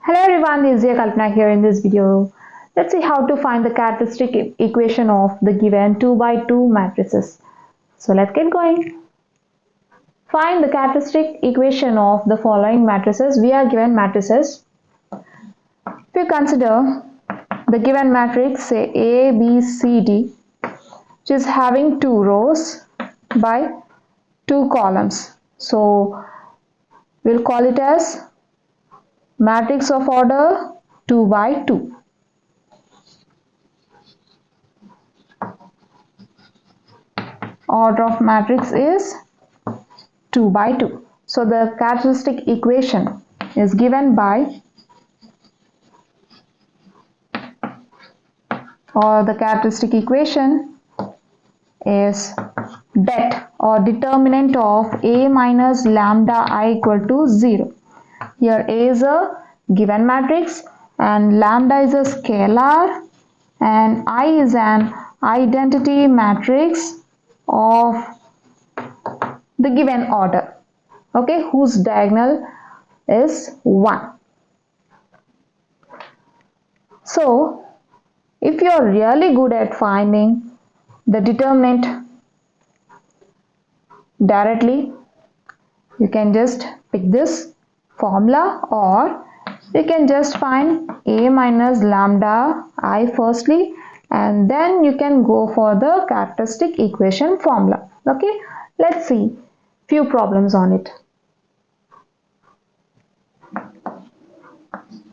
Hello everyone, this is Kalpana here in this video. Let's see how to find the characteristic equation of the given 2 by 2 matrices. So let's get going. Find the characteristic equation of the following matrices. We are given matrices. If you consider the given matrix, say A, B, C, D, which is having 2 rows by 2 columns. So we'll call it as matrix of order 2 by 2. Order of matrix is 2 by 2. So the characteristic equation is given by, or the characteristic equation is det or determinant of A minus lambda I equal to 0. Here A is a given matrix and lambda is a scalar and I is an identity matrix of the given order, okay, whose diagonal is 1. So if you are really good at finding the determinant directly, you can just pick this formula, or you can just find A minus lambda I firstly and then you can go for the characteristic equation formula. Okay, let's see few problems on it.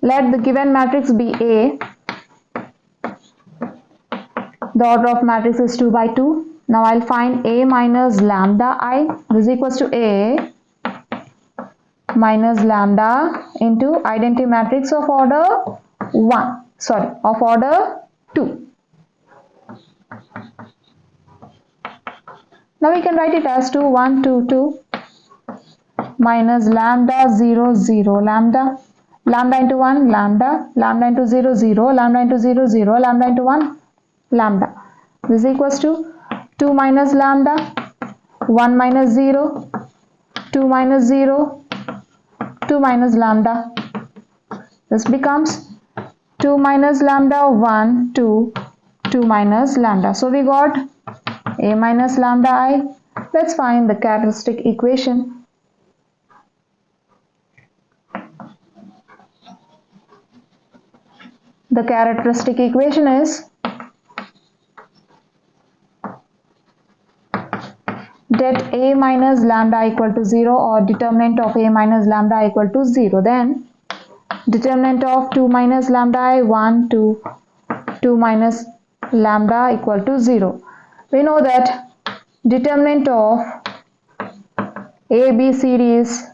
Let the given matrix be A. The order of matrix is 2 by 2. Now I'll find A minus lambda I. This is equals to A minus lambda into identity matrix of order 1. Sorry, of order 2. Now we can write it as 2, 1, 2, 2 minus lambda 0, 0, lambda into 1, lambda into 0, 0, lambda into 0, 0, lambda into 1, lambda. This is equals to 2 minus lambda, 1 minus 0, 2 minus 0, 2 minus lambda. This becomes 2 minus lambda, 1, 2, 2 minus lambda. So we got A minus lambda I. Let's find the characteristic equation. The characteristic equation is det A minus lambda equal to 0 or determinant of A minus lambda equal to 0. Then determinant of 2 minus lambda I, 1, 2, 2 minus lambda equal to 0. We know that determinant of ABCD is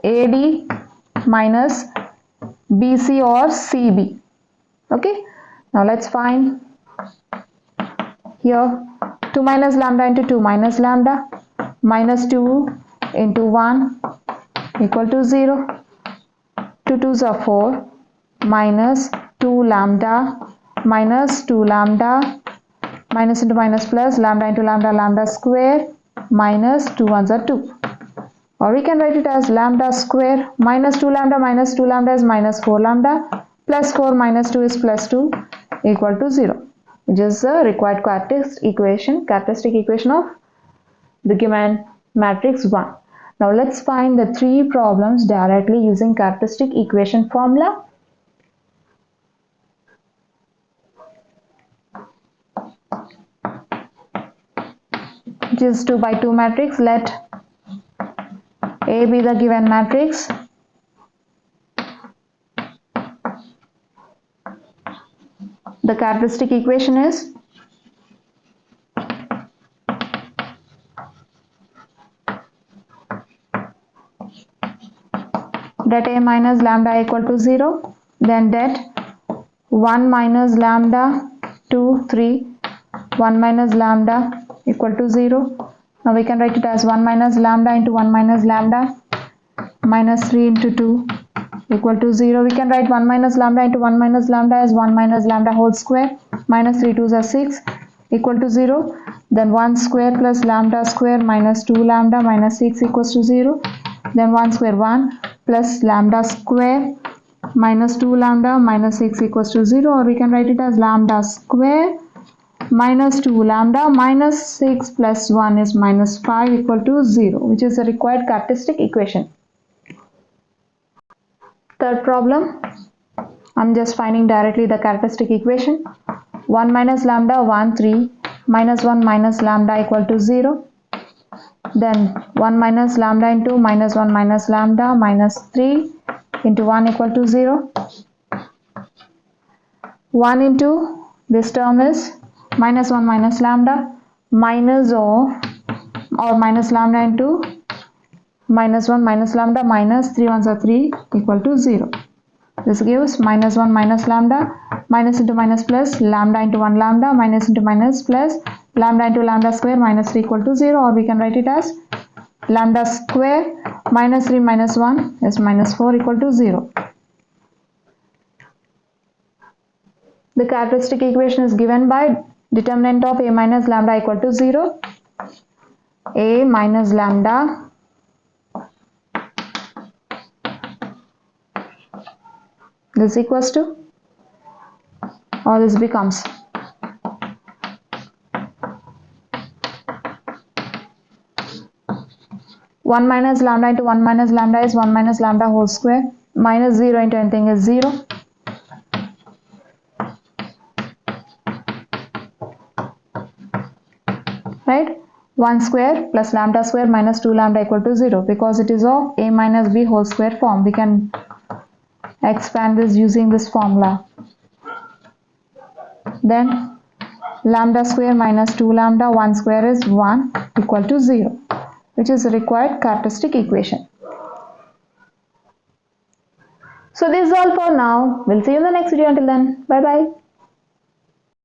AD minus BC or CB. Okay, now let's find here 2 minus lambda into 2 minus lambda minus 2 into 1 equal to 0. 2 2s are 4 minus 2 lambda minus 2 lambda minus into minus plus lambda into lambda, lambda square minus 2 1s are 2. Or we can write it as lambda square minus 2 lambda is minus 4 lambda plus 4 minus 2 is plus 2 equal to 0, which is the required characteristic equation of the given matrix 1. Now let's find the 3 problems directly using characteristic equation formula. Which is 2 by 2 matrix. Let A be the given matrix. The characteristic equation is det A minus lambda equal to 0. Then det 1 minus lambda 2, 3, 1 minus lambda equal to 0. Now we can write it as 1 minus lambda into 1 minus lambda minus 3 into 2 equal to 0. We can write 1 minus lambda into 1 minus lambda as 1 minus lambda whole square minus 3 2s are 6 equal to 0. Then 1 square plus lambda square minus 2 lambda minus 6 equals to 0. Then 1 square 1 plus lambda square minus 2 lambda minus 6 equals to 0, or we can write it as lambda square minus 2 lambda minus 6 plus 1 is minus 5 equal to 0, which is the required characteristic equation. Third problem, I'm just finding directly the characteristic equation. 1 minus lambda 1 3 minus 1 minus lambda equal to 0. Then 1 minus lambda into minus 1 minus lambda minus 3 into 1 equal to 0. 1 into this term is minus 1 minus lambda minus of or minus lambda into minus 1 minus lambda minus 3 ones are 3 equal to 0. This gives minus 1 minus lambda minus into minus plus lambda into 1 lambda minus into minus plus lambda into lambda square minus 3 equal to 0, or we can write it as lambda square minus 3 minus 1 is minus 4 equal to 0. The characteristic equation is given by determinant of a minus lambda equal to 0. A minus lambda this equals to, or this becomes one minus lambda into 1 minus lambda is 1 minus lambda whole square, minus 0 into anything is 0. Right? 1 square plus lambda square minus 2 lambda equal to 0, because it is of a minus b whole square form. We can expand this using this formula. Then lambda square minus 2 lambda 1 square is 1 equal to 0, which is the required characteristic equation. So this is all for now. We'll see you in the next video. Until then, bye bye.